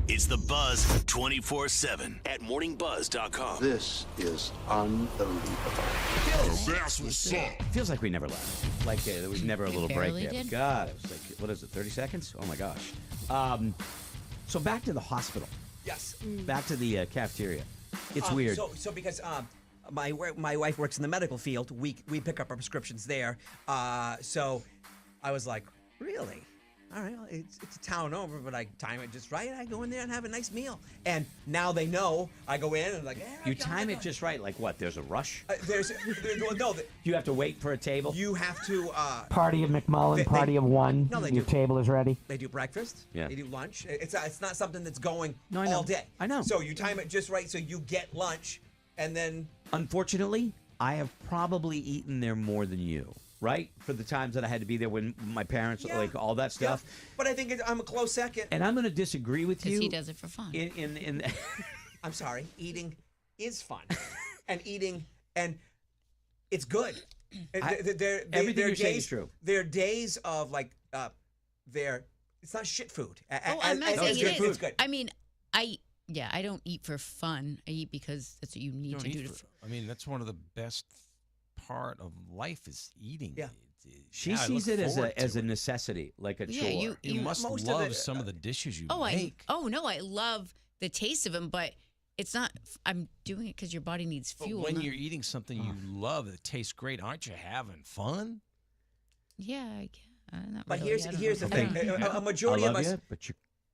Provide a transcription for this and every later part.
It's the Buzz 24/7 at morningbuzz.com. This is unbelievable. Feels like we never left. Like there was never a little break barely there. did. God, it was like, what is it, 30 seconds? Oh my gosh. So back to the hospital. Yes. Back to the cafeteria. It's weird. So because my wife works in the medical field, we pick up our prescriptions there. So I was like, really? All right, well, it's a town over, but I time it just right. I go in there and have a nice meal. And now they know I go in and like, You time it just right. Like what? There's a rush? No, You have to wait for a table? you have to. Party of McMullen, party of one. No, they Your do. table is ready. They do breakfast. Yeah. They do lunch. It's not something that's going No, I know. all day. I know. So you time it just right so you get lunch, and then. Unfortunately, I have probably eaten there more than you, right? For the times that I had to be there when my parents, Yeah. like all that stuff. Yeah. But I think I'm a close second. And I'm going to disagree with you. Because he does it for fun. In I'm sorry. Eating is fun, and it's good. Everything you're saying is true. There are days of like it's not shit food. I'm not saying it is. It's good. I mean, I don't eat for fun. I eat because that's what you need to do. I mean, that's one of the best part of life is eating. Yeah. She sees it as a necessity, like a Yeah, chore. You must most of love it, some of the dishes you Oh, make. I love the taste of them, but it's not. I'm doing it because your body needs But fuel. when not- you're eating something you love that tastes great, aren't you having fun? yeah, I can. Not But really. I don't here's know. the thing. A majority I of love us. you, but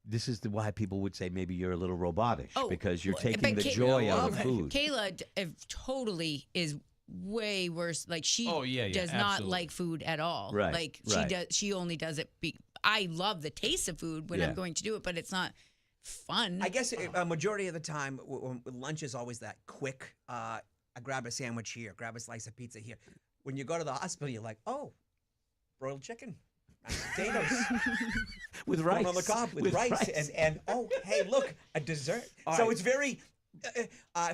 this is why people would say maybe you're a little robotish Oh, because you're but taking the joy out of food. Kayla totally is way worse. Like she does not absolutely. like food at all. Right, Like right. she only does it. I love the taste of food when Yeah. I'm going to do it, but it's not fun. I guess a majority of the time, lunch is always that quick. I grab a sandwich here, grab a slice of pizza here. When you go to the hospital, you're like, oh, broiled chicken, mashed potatoes, With corn rice. on the cob with rice. And oh, hey, look, a dessert. So right. it's very,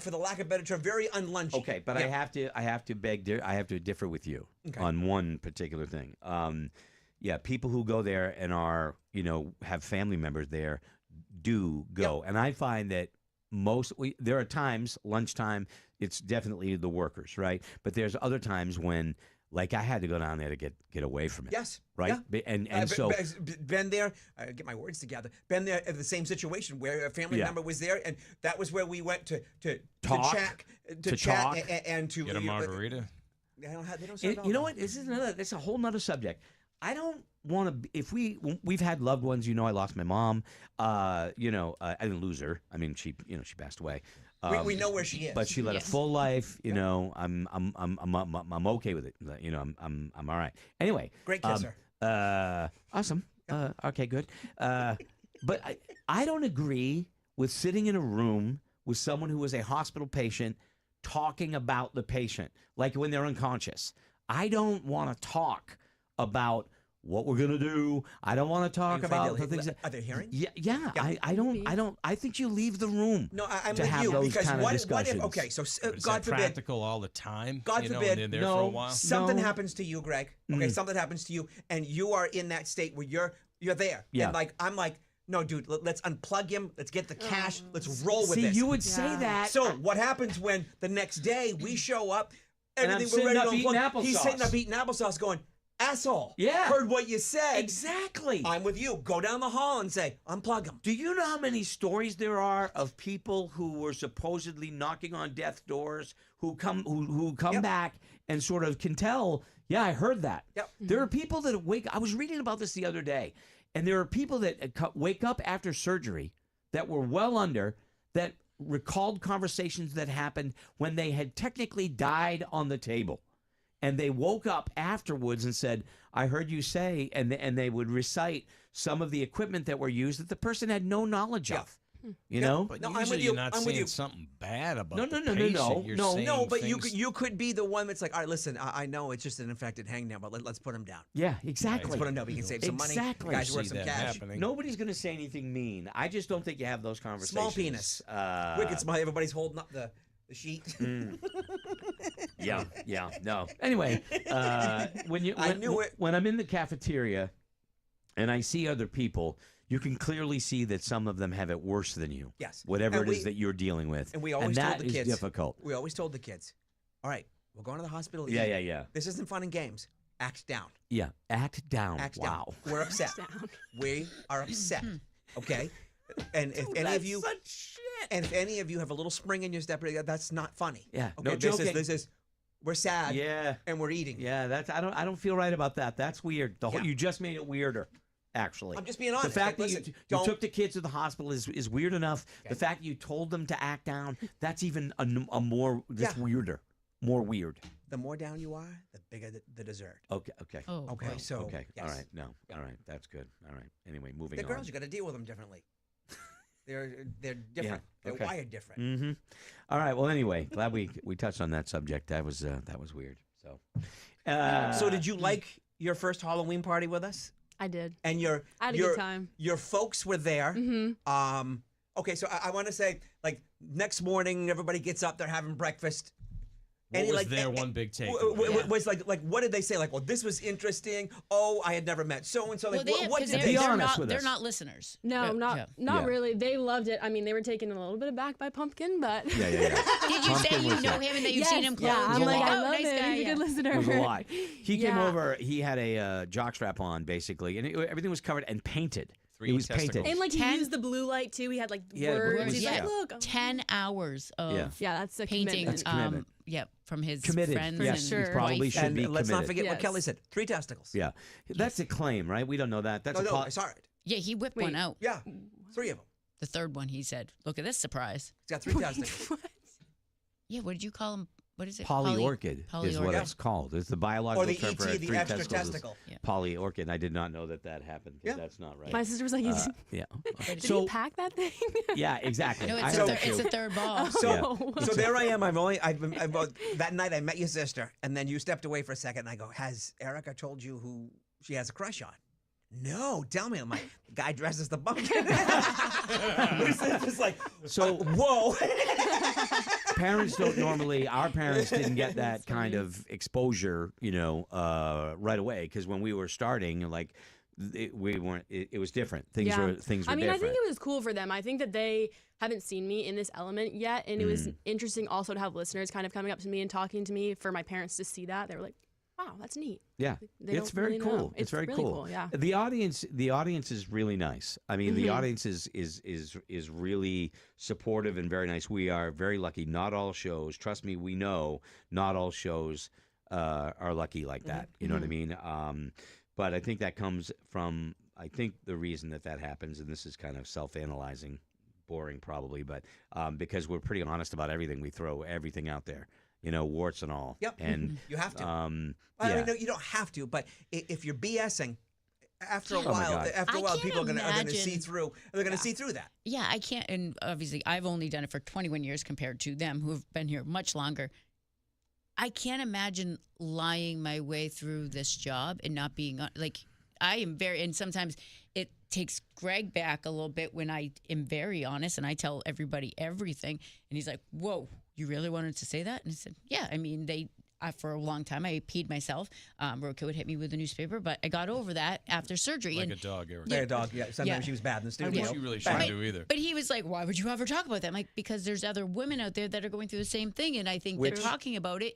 for the lack of a better term, very unlunchy. Okay, but Yeah. I have to differ with you on one particular thing. Yeah, people who go there and are have family members there do go, and I find that there are times lunchtime it's definitely the workers, right? But there's other times when. Like I had to go down there to get away from it. Yes. Right. Yeah. And so been there. Get my words together. Been there in the same situation where a family member was there, and that was where we went to Talk, chat and to Get a margarita. They don't serve you know alcohol. what? That's a whole nother subject. I don't want to. If we've had loved ones, I lost my mom. I didn't lose her. I mean, she passed away. We know where she is. But she led a full life. I'm okay with it. I'm all right. Anyway, Great kisser. Awesome. Okay, good. But I don't agree with sitting in a room with someone who is a hospital patient talking about the patient, like when they're unconscious. I don't want to talk about what we're gonna do. I don't want to talk about the things. Are they hearing? Yeah. I don't. I think you leave the room. No, I'm to with have you those because kind of what if? discussions. Okay, so But is God that forbid, practical all the time? God and forbid, they're there no. for a while. something No. happens to you, Greg. Okay, something happens to you, and you are in that state where you're there. Yeah. And I'm like, no, dude, let's unplug him. Let's get the cash. Let's roll with See, this. you would say that. So what happens when the next day we show up, And I'm everything we're sitting ready up to eating unplug. He's applesauce. sitting up eating applesauce going, asshole. Yeah. Heard what you said. Exactly. I'm with you. Go down the hall and say, unplug him. Do you know how many stories there are of people who were supposedly knocking on death doors who come Yep. back and sort of can tell, yeah, I heard that. Yep. There are people that wake. I was reading about this the other day, and there are people that wake up after surgery that were well under that recalled conversations that happened when they had technically died on the table. And they woke up afterwards and said, I heard you say, and they would recite some of the equipment that were used that the person had no knowledge of. You know? But No, I'm usually with you. you're not I'm with saying you. something bad about No, the no, no, no, patient. no, You're no. saying No, but things- you could be the one that's like, all right, listen, I know it's just an infected hangnail, but let's put him down. Yeah, exactly. Let's put him down. We can save some money. Exactly. The guy's worth See some that cash. happening. Nobody's going to say anything mean. I just don't think you have those conversations. Small penis. Wicked small. Everybody's holding up the sheet. Yeah, no. Anyway, I knew it. when I'm in the cafeteria and I see other people, You can clearly see that some of them have it worse than you. Yes. Whatever And it is that you're dealing with. And we always that told the kids. is difficult. We always told the kids, all right, we're going to the hospital. Yeah, again. yeah. This isn't fun and games. Act down. Yeah. Act down. Act wow. down. We're upset. We are upset. Okay? And if any of you and if any of you have a little spring in your step, that's not funny. Yeah. Okay, No this joking. is we're sad. Yeah. And we're eating. Yeah, that's I don't feel right about that. That's weird. The whole, Yeah. you just made it weirder. Actually, I'm just being honest. The fact Like, that listen, you don't- took the kids to the hospital is weird enough. Okay. The fact you told them to act down, that's even a more that's weirder, more weird. The more down you are, the bigger the dessert. Okay. Oh, Okay, boy. so Okay. yes. All right. No. All right. That's good. All right. Anyway, moving The on. girls, you got to deal with them differently. They're different. Yeah, okay. They're wired different. Mm-hmm. All right. Well, anyway, glad we touched on that subject. That was weird. So. So did you like your first Halloween party with us? I did. And I had a good time. Your folks were there. Mm-hmm. Okay, so I want to say, like, next morning, everybody gets up, they're having breakfast. What was their one big takeaway? Was like, what did they say? Like, well, this was interesting. Oh, I had never met so and so. Like, Well, what did Be they? honest with they're us. not listeners. No, Yeah. not Yeah. really. They loved it. I mean, they were taken a little bit aback by Pumpkin, but Yeah. Did you say Pumpkin you was know there. him and that you've yes, seen him close? yeah. I'm It was a like, lot. I love nice it. guy, He's a yeah. good listener. It was a lie. He came Yeah. over. He had a jockstrap on, basically, and everything was covered and painted. Three it was painted. testicles. And like he 10 used the blue light too. He had like Yeah, words. words, He's yeah. like, look, 10 hours of Yeah. yeah, that's a painting. commitment. That's commitment. Yeah, from his Committed. friends For and Yes, sure. he probably wife. should And be let's not committed. forget what Yes. Kelly said. 3 testicles. Yeah, that's a claim, right? We don't know that. That's No, a no, I saw it. Yeah, he whipped Wait. one out. Yeah, 3 of them. The third one, he said, "Look at this surprise." He's got 3 testicles. Yeah, what did you call him? What is it? Polyorchid is what Polyorchid. it's called. It's the biological Or the term for ET, the 3 extra testicles is testicle. Yeah. Polyorchid. I did not know that happened. 'Cause Yeah. that's not right. My sister was like, Yeah. did So he pack that thing? yeah, exactly. No, I it's, heard a that it's too. a third ball. So, so there I am. That night I met your sister, and then you stepped away for a second, and I go, has Erika told you who she has a crush on? No, tell me. I'm like, the guy dresses the pumpkin. It's just like, So whoa. parents don't normally. Our parents didn't get that kind of exposure, right away. Because when we were starting, like, we weren't. It was different. Things were different. I mean, I think it was cool for them. I think that they haven't seen me in this element yet, and it was interesting also to have listeners kind of coming up to me and talking to me. For my parents to see that, they were like, "Wow, that's neat." Yeah, They it's don't very really know. cool. It's very really cool. Yeah. The audience is really nice. I mean, the audience is really supportive and very nice. We are very lucky. Not all shows, trust me, we know not all shows are lucky like that. You know what I mean? But I think that comes from the reason that happens, and this is kind of self-analyzing, boring probably, but because we're pretty honest about everything. We throw everything out there. Warts and all. Yep. And You have to. yeah. I mean, no, you don't have to, but if you're BSing, after a Oh my while, God. after a I while, can't people are going to imagine- see through. They're going to see through that. Yeah, I can't. And obviously, I've only done it for 21 years compared to them who have been here much longer. I can't imagine lying my way through this job and not being like, I am very, and sometimes it takes Greg back a little bit when I am very honest and I tell everybody everything. And he's like, "Whoa, you really wanted to say that?" And I said, "Yeah, I mean, for a long time, I peed myself. Roadkill would hit me with a newspaper, but I got over that after surgery." Like and a dog, Erika. Like a dog. Yeah. Sometimes Yeah. she was bad in the Which studio. you really Bad. shouldn't do either. But he was like, "Why would you ever talk about that?" I'm like, because there's other women out there that are going through the same thing, and I think that talking about it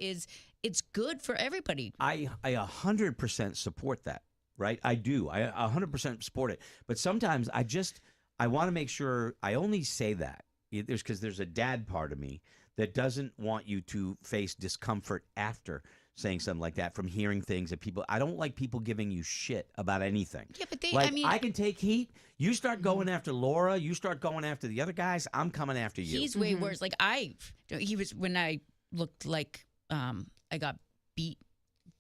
it's good for everybody. I 100% support that, right? I do. I 100% support it. But sometimes I want to make sure I only say that because there's a dad part of me that doesn't want you to face discomfort after saying something like that from hearing things that people. I don't like people giving you shit about anything. Yeah, but I can take heat. You start going after Laura. You start going after the other guys. I'm coming after you. He's way worse. Like he was when I looked like I got beat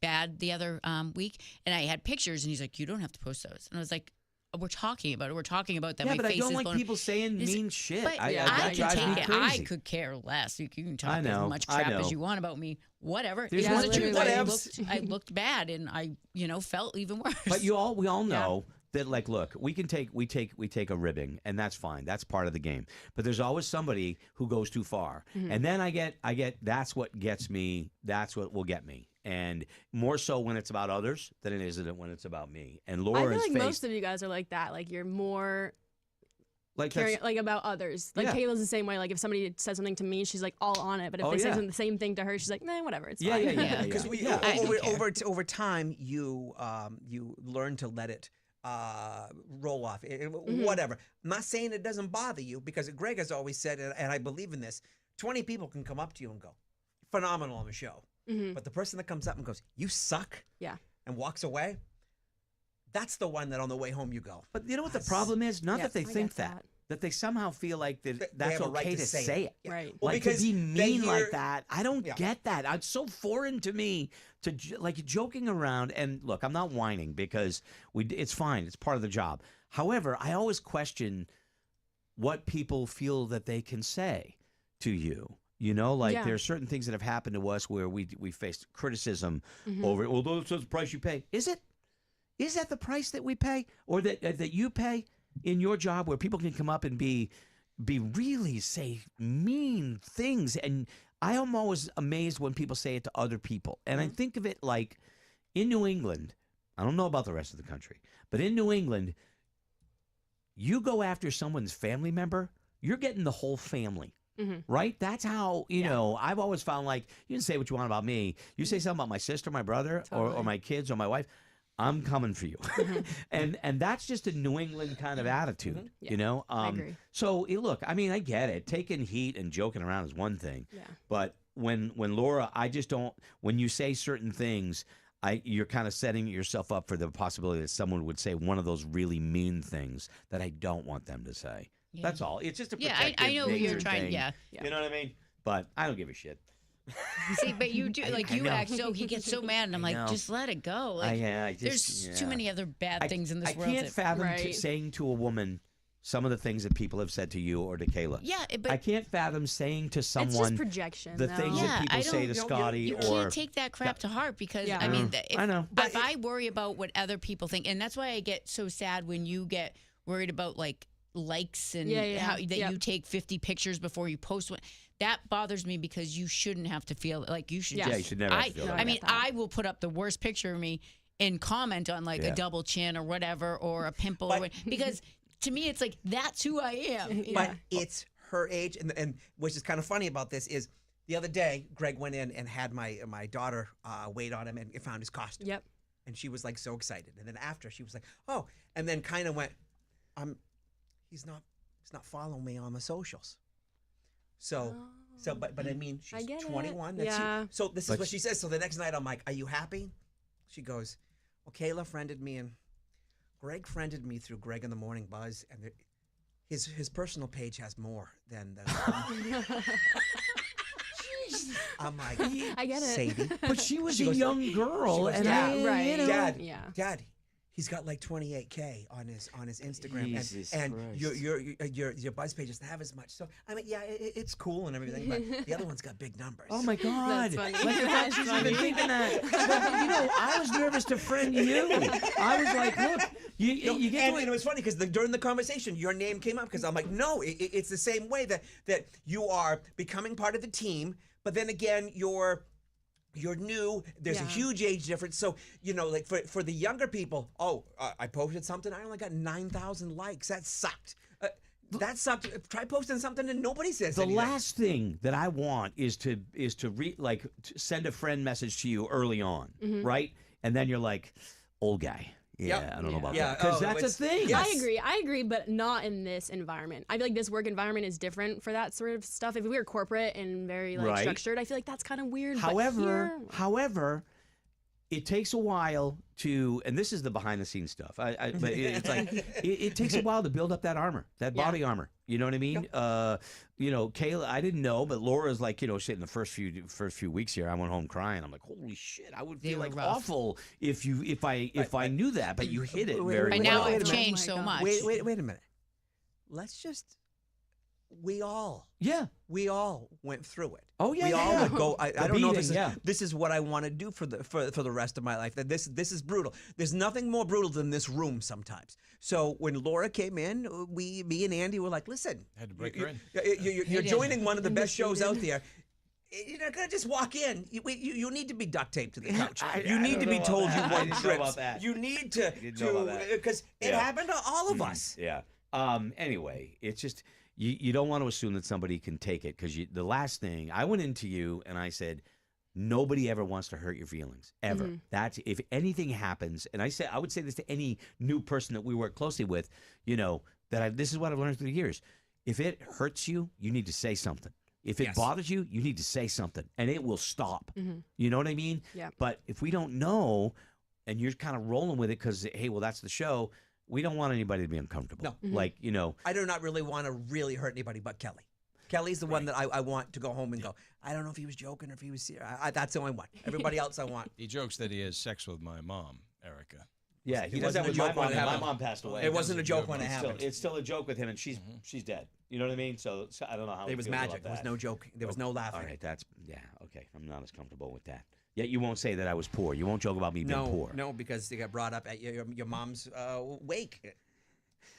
bad the other week, and I had pictures, and he's like, "You don't have to post those." And I was like, "We're talking about it. We're talking about that." Yeah, my but I face don't is like going, people saying mean shit. But that I can drives me take it. I crazy. could care less. You can talk I know, as much I crap know. as you want about me. Whatever. There's It was no the truth. truth. I looked bad, and I felt even worse. But we all know that, like, look, we take a ribbing, and that's fine. That's part of the game. But there's always somebody who goes too far, and then I get that's what gets me. That's what will get me. and more so when it's about others than it is when it's about me. And I Laura's feel like faced most of you guys are like that. Like you're more like caring that's- like about others. Like Yeah. Kayla's the same way. Like if somebody says something to me, she's like all on it. But if Oh, they say yeah. the same thing to her, she's like, nah, whatever. It's Yeah, fine. yeah, yeah, yeah. Because yeah. I don't care. over time, you learn to let it roll off, whatever. I'm not saying it doesn't bother you, because Greg has always said, and I believe in this, 20 people can come up to you and go, phenomenal on the show. But the person that comes up and goes, you suck, Yeah. and walks away, that's the one that on the way home you go. But you know what the problem is? Not Yeah, that they I think get that. That they somehow feel like They that's have a right okay to to say say it. it. Yeah. Right. Well, Like because to be they mean hear- like that, I don't Yeah. get that. It's so foreign to me to like joking around. And look, I'm not whining because it's fine. It's part of the job. However, I always question what people feel that they can say to you. You know, like Yeah. there are certain things that have happened to us where we faced criticism over it. Well, that's the price you pay. Is it? Is that the price that we pay, or that you pay in your job, where people can come up and be really say mean things? And I am always amazed when people say it to other people. And I think of it like in New England, I don't know about the rest of the country, but in New England, you go after someone's family member, you're getting the whole family. Right? That's how, you know, I've always found, like, you can say what you want about me. You say something about my sister, my brother, or my kids, or my wife, I'm coming for you. and that's just a New England kind of attitude, you know? I agree. So, look, I mean, I get it. Taking heat and joking around is one thing. Yeah. But when Laura, I just don't, when you say certain things, you're kind of setting yourself up for the possibility that someone would say one of those really mean things that I don't want them to say. Yeah. That's all. It's just a Yeah, protective I know what you're nature trying. thing. Yeah. You know what I mean? But I don't give a shit. See, but you do like I you know. act so he gets so mad, and I'm I like, know. just let it go. Like, I just, there's too many other bad things in this I world. can't that- fathom Right. saying to a woman some of the things that people have said to you or to Kayla. Yeah, but I can't fathom saying to It's someone just projection. the though. things Yeah, that people I say to don't- Scotty you or can't take that crap to heart because Yeah. I mean, I know. If I worry about what other people think, and that's why I get so sad when you get worried about like likes and how that Yep. you take 50 pictures before you post one. That bothers me because you shouldn't have to feel like you should. Yeah. Yeah, just- you should never have to feel No, that I way. mean, get that. I will put up the worst picture of me and comment on like Yeah. a double chin or whatever or a pimple or But- what, because to me it's like that's who I am. you But know? it's her age, and which is kind of funny about this is the other day Greg went in and had my daughter wait on him and found his costume. Yep. And she was like so excited. And then after she was like, oh, and then kind of went, he's not following me on the socials. So but I mean I she's get it. 21. Yeah. So this is But what she says. So the next night I'm like, are you happy? She goes, well, Kayla friended me and Greg friended me through Greg in the Morning Buzz, and his personal page has more than the. I'm like, I get it. Sadie. But she was She a goes- young girl, she was- and Yeah, I, right. you know, Dad, Yeah. Dad, he's got like 28K on his Instagram, Jesus and Christ. your Buzz page doesn't have as much. So I mean, yeah, it's cool and everything, but the other one's got big numbers. Oh my God! funny. Like the fact That's she's even funny. thinking that. But, you know, I was nervous to friend you. I was like, look, you get and, to and it was funny because during the conversation, your name came up because I'm like, no, it's the same way that you are becoming part of the team, but then again, you're new. There's a Yeah. huge age difference. So, you know, like for the younger people, I posted something. I only got 9,000 likes. That sucked. That sucked. Try posting something and nobody says The anything. last thing that I want is to send a friend message to you early on, right? And then you're like, old guy. Yeah, Yep. I don't know about Yeah. that. Because Oh, that's a it's- thing. Yes. I agree, but not in this environment. I feel like this work environment is different for that sort of stuff. If we were corporate and very like Right. structured, I feel like that's kind of weird. but However, it takes a while to, and this is the behind the scenes stuff. But it's like it takes a while to build up that armor, that Yeah. body armor. You know what I mean? You know, Kayla, I didn't know, but Laura's like, you know, shit. In the first few weeks here, I went home crying. I'm like, holy shit! I would They feel were like rough. awful if I knew that. But you hit it Wait, very And wait, well. now wait a I've minute. changed Oh so my much. God. Wait a minute. Let's just. We all went through it. Oh, yeah, we yeah, all yeah. would go. I The don't know if beating, this is what I want to do for the rest of my life. That this is brutal. There's nothing more brutal than this room sometimes. So when Laura came in, me and Andy were like, listen, Had to break her in. You're joining one of the best shows out there. You're not gonna just walk in. You need to be duct taped to the couch. I You need don't to be know told about you that. I want didn't know about trips. that. You need to didn't know about that. because it Yeah. happened to all of us. Yeah. Anyway, it's just you don't want to assume that somebody can take it because the last thing I went into you and I said, nobody ever wants to hurt your feelings ever. That's if anything happens, and I would say this to any new person that we work closely with. This is what I've learned through the years. If it hurts you, you need to say something. If it Yes. bothers you, you need to say something, and it will stop. You know what I mean? Yeah. But if we don't know, and you're kind of rolling with it because hey, well, that's the show. We don't want anybody to be uncomfortable. No. Like I do not really want to really hurt anybody but Kelly. Kelly's the one that I want to go home and go, I don't know if he was joking or if he was serious. That's the only one. Everybody else I want. He jokes that he has sex with my mom, Erica. Yeah, he It does that wasn't a with my joke mom. when it And my happened. mom passed away. It wasn't a joke when it It's happened. It's still a joke with him, and she's dead. You know what I mean? So I don't know how It was feels about magic. There was that. no joke. There was no laughing. All right, okay. I'm not as comfortable with that. Yet you won't say that I was poor. You won't joke about me being poor. No, because they got brought up at your mom's wake.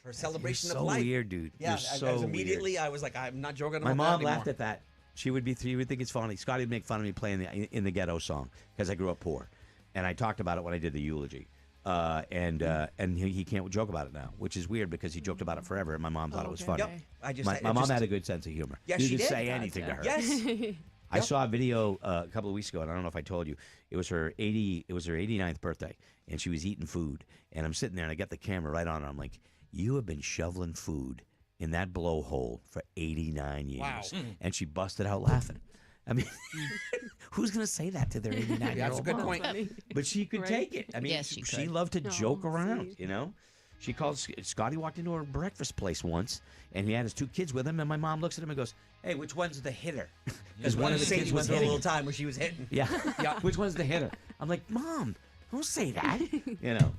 Her celebration You're of so life. weird, dude. Yeah, You're so I was immediately weird. I was like, I'm not joking My about mom that laughed anymore. at that. She would think it's funny. Scotty would make fun of me playing in the ghetto song because I grew up poor, and I talked about it when I did the eulogy. And he can't joke about it now, which is weird because he joked about it forever, and my mom thought it was funny. Yep. I just My mom had a good sense of humor. Yeah, you she could did. say anything to her. Yes. I saw a video a couple of weeks ago, and I don't know if I told you. It was her 89th birthday, and she was eating food. And I'm sitting there, and I got the camera right on her. I'm like, you have been shoveling food in that blowhole for 89 years. Wow. And she busted out laughing. I mean, who's going to say that to their 89-year-old That's a good mom? point. But she could Right. take it. I mean, Yes, she she could. loved to joke around, sweet. you know? She called, Scotty walked into her breakfast place once, and he had his two kids with him, and my mom looks at him and goes, hey, which one's the hitter? Because one of the Sadie kids went was through a hitting little him. time where she was hitting. Yeah. Yeah. Which one's the hitter? I'm like, Mom, don't say that.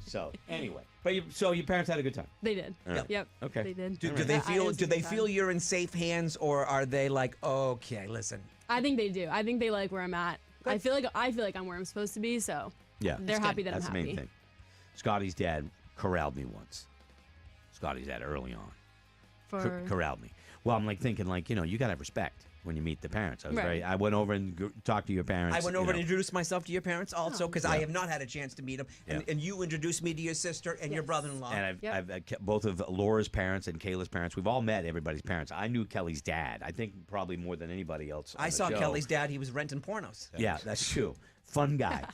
So anyway. But so your parents had a good time. They did. Yep. Yep. Okay. They did. Do Yeah, they I feel had a do they good feel time. you're in safe hands, or are they like, okay, listen? I think they do. I think they like where I'm at. I feel like I'm where I'm supposed to be. So Yeah. they're happy that That's I'm the happy. main thing. Scotty's dad corralled me once. Scotty's dad early on. For Corralled me. Well, I'm like thinking you got to have respect when you meet the parents. Right. I went over and talked to your parents. I went over and introduced myself to your parents also because I Yeah. have not had a chance to meet them, Yeah. and you introduced me to your sister and your Yes. brother-in-law. And Yep. I've kept both of Laura's parents and Kayla's parents. We've all met everybody's parents. I knew Kelly's dad. I think probably more than anybody else. on I the saw show. Kelly's dad. He was renting pornos. Yeah, that's true. Fun guy.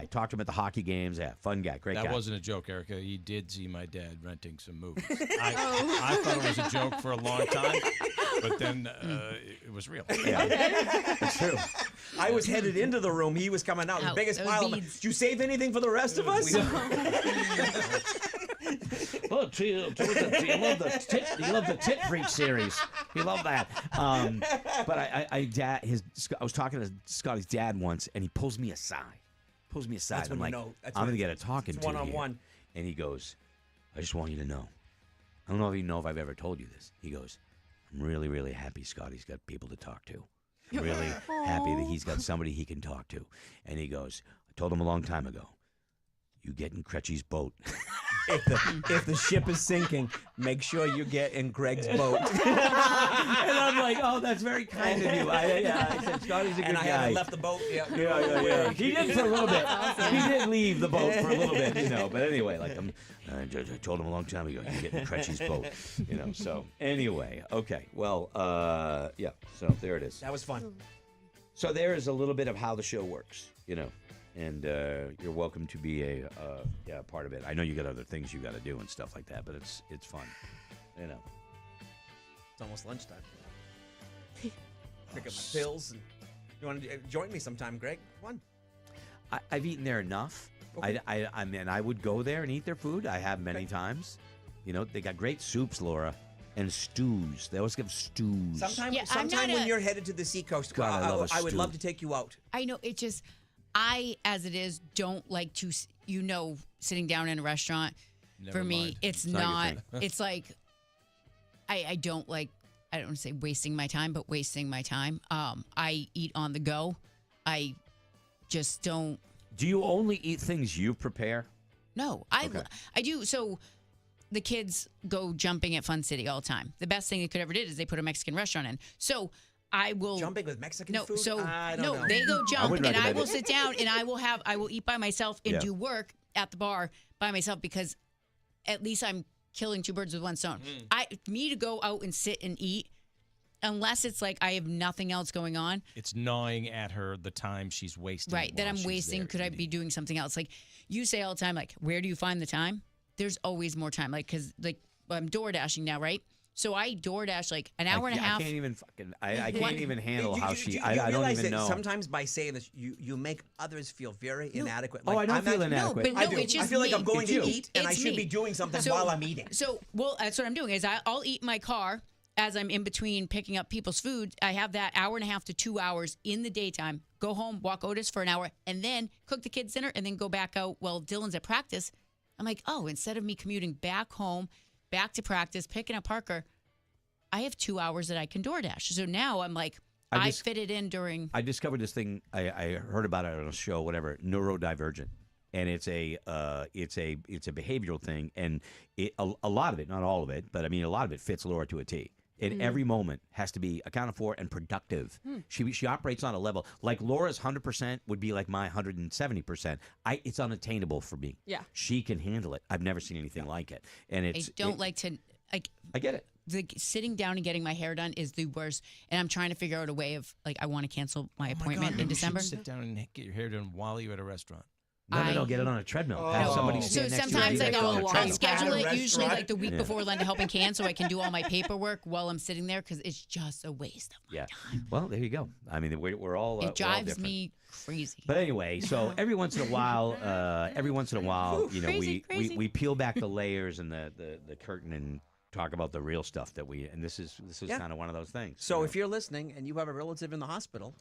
Talked to him at the hockey games. Yeah, fun guy. Great That guy. wasn't a joke, Erica. He did see my dad renting some movies. I thought it was a joke for a long time, but then it was real. Yeah, that's true. I was headed into the room. He was coming out. The Out. biggest Those pile of beads. Did you save anything for the rest of us? Oh, you love the tit freak series. You love that. But I was talking to Scotty's dad once, and he pulls me aside. That's when I'm you like, know. That's I'm when gonna get a talking it's to here." one-on-one. And he goes, I just want you to know. I don't know if I've ever told you this. He goes, I'm really, really happy Scotty's got people to talk to. I'm really happy that he's got somebody he can talk to. And he goes, I told him a long time ago, you get in Cretchy's boat. If the ship is sinking, make sure you get in Greg's boat. And I'm like, oh, that's very kind of you. I said, Scotty's a good And I guy. haven't left the boat yet. Yeah. He did for a little bit. He did leave the boat for a little bit, But anyway, I told him a long time ago, you get in Cretchy's boat, So anyway, okay. Well, yeah. So there it is. That was fun. So there is a little bit of how the show works, And you're welcome to be a part of it. I know you got other things you got to do and stuff like that, but it's fun, It's almost lunchtime. Pick up my pills. And you want to join me sometime, Greg? Come on. I've eaten there enough. Okay. I mean, I would go there and eat their food. I have many times. They got great soups, Laura, and stews. They always give stews. Sometime, Yeah, I'm sometime not when a- you're headed to the seacoast, God, I love a I would stew. love to take you out. I know it just I as it is don't like to sitting down in a restaurant. Never For me, mind. it's not your not. thing. It's like I don't like. I don't want to say wasting my time, but wasting my time. I eat on the go. I just don't. Do you only eat things you prepare? No, I do. So the kids go jumping at Fun City all the time. The best thing they could ever did is they put a Mexican restaurant in. So I will Jumping with Mexican no, food? so I don't no, know. they go jump, wouldn't and I recommend will it. sit down, and I will eat by myself and Yeah. do work at the bar by myself because at least I'm killing two birds with one stone. Me to go out and sit and eat, unless it's like I have nothing else going on, It's gnawing at her the time she's wasting. right? That while I'm she's wasting. there Could I be eating. doing something else? Like you say all the time, like where do you find the time? There's always more time, like because like I'm door dashing now, right? So I DoorDash like an hour and a half. I can't even fucking. I can't even handle You- how you- she. you I don't realize even that know. Sometimes by saying this, you make others feel very inadequate. Oh, I don't I'm feel not- inadequate. No, but I no, do. it's just I feel like me. I'm going It's to you. eat, and I It's should me. be doing something So- while I'm eating. So, well, that's what I'm doing is I'll eat in my car as I'm in between picking up people's food. I have that hour and a half to 2 hours in the daytime. Go home, walk Otis for an hour, and then cook the kids dinner, and then go back out while Dylan's at practice. I'm like, oh, instead of me commuting back home, back to practice, picking up Parker, I have 2 hours that I can DoorDash. So now I'm like, I fit it in during. I discovered this thing. I heard about it on a show, whatever, neurodivergent, and it's a behavioral thing, and a lot of it, not all of it, but I mean a lot of it fits Laura to a T. And every moment has to be accounted for and productive. She operates on a level like Laura's 100% would be like my 170%. It's unattainable for me. Yeah. She can handle it. I've never seen anything like it, and I don't like to like. I get it. Sitting down and getting my hair done is the worst, and I'm trying to figure out a way of like I want to cancel my Oh my appointment God, in you should December. Sit down and get your hair done while you're at a restaurant. No, get it on a treadmill. Have somebody So stand next to you. sometimes and like do it on a I'll treadmill. schedule it At a usually restaurant? like the week before Linda Helping Can so I can do all my paperwork while I'm sitting there because it's just a waste of my time. Well, there you go. I mean, we're all we're all It drives different. me crazy. But anyway, so every once in a while, you know, Crazy, crazy. we peel back the layers and the curtain and talk about the real stuff that and this is Yeah. kind of one of those things. So you know? if you're listening and you have a relative in the hospital,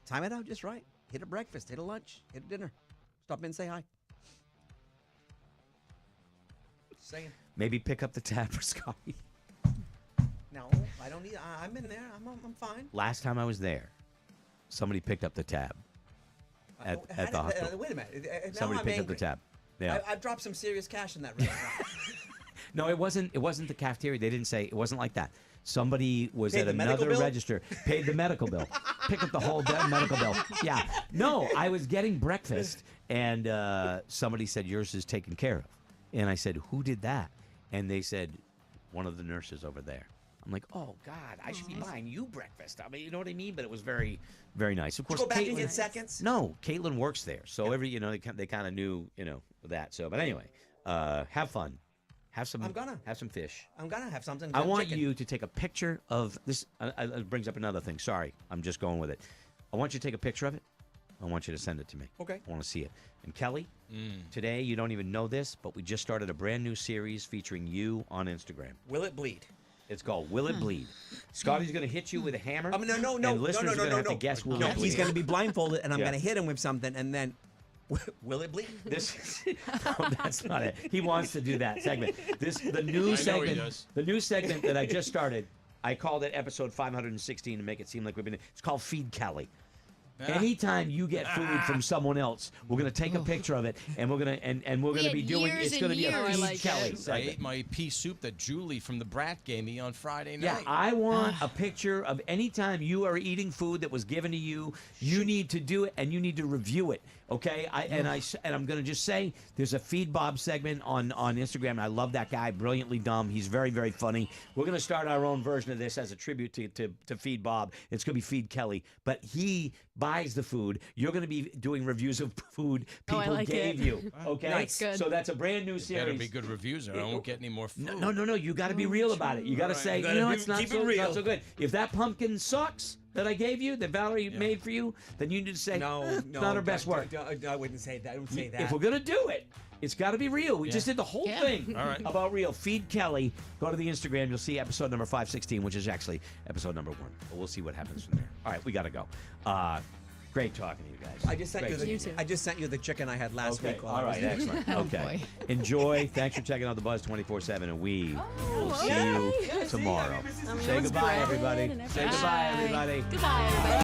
time it out just right. Hit a breakfast, hit a lunch, hit a dinner. Stop in and say hi. Just saying. maybe pick up the tab for Scotty. No, I don't need. I'm in there. I'm fine. Last time I was there, somebody picked up the tab at the hospital. Wait a minute. Now Somebody I'm picked up the angry. tab. Yeah. I've dropped some serious cash in that restaurant. No, it wasn't the cafeteria. They didn't say it wasn't like that. Somebody was Paid at the medical another bill? register, paid the medical bill, picked up the whole medical bill. Yeah. No, I was getting breakfast, and somebody said yours is taken care of, and I said who did that? And they said one of the nurses over there. I'm like, oh God, I should be buying you breakfast. I mean, you know what I mean? But it was very, very nice. Of course, Go back and Caitlin- get seconds. No, Caitlin works there, so they kind of knew that. So, but anyway, have fun. Have some. I'm gonna. have some fish. I'm gonna have something. I want chicken. you to take a picture of this. It brings up another thing. Sorry, I'm just going with it. I want you to take a picture of it. I want you to send it to me. Okay. I want to see it. And Kelly, today you don't even know this, but we just started a brand new series featuring you on Instagram. Will it bleed? It's called Will It Bleed? Scotty's going to hit you with a hammer. No, And listeners are going to have to guess Will No, It Bleed. he's going to be blindfolded, and I'm Yeah. going to hit him with something, and then, will it bleed? No, that's not it. He wants to do that segment. The new he segment. does. The new segment that I just started. I called it episode 516 to make it seem like we've been. It's called Feed Kelly. Anytime you get food from someone else, we're gonna take a picture of it, and we're gonna we're gonna had be doing. years It's gonna and be a years. Feed I like Kelly it. I segment. ate my pea soup that Julie from the Brat gave me on Friday Yeah, night. I want a picture of any time you are eating food that was given to you. You need to do it, and you need to review it. Okay, I'm going to just say there's a Feed Bob segment on Instagram. And I love that guy, brilliantly dumb. He's very, very funny. We're going to start our own version of this as a tribute to Feed Bob. It's going to be Feed Kelly, but he buys the food. You're going to be doing reviews of food Oh, I people like gave it. you. Okay, Nice. Good. So that's a brand new Better series. be good reviews, or I won't get any more food. No. You got to be real about it. You got to say, Gotta you know, be- it's not keep it so, it's not real. so good. If that pumpkin sucks that I gave you, that Valerie made for you, then you need to say, No, it's no. not her best work. I wouldn't say that. I wouldn't say that. If we're gonna do it, it's got to be real. We just did the whole Yeah. thing All right. about real. Feed Kelly. Go to the Instagram. You'll see episode number 516, which is actually episode number 1. But we'll see what happens from there. All right, we got to go. Great talking to you guys. I just sent Great. You too. I just sent you the chicken I had last Okay. week. While All I was right. there. Excellent. Oh, Okay. boy. Enjoy. Thanks for checking out the Buzz 24/7, and we will see you tomorrow. I mean, Say it was goodbye, bread everybody. and Say everything. goodbye, everybody. Goodbye, everybody.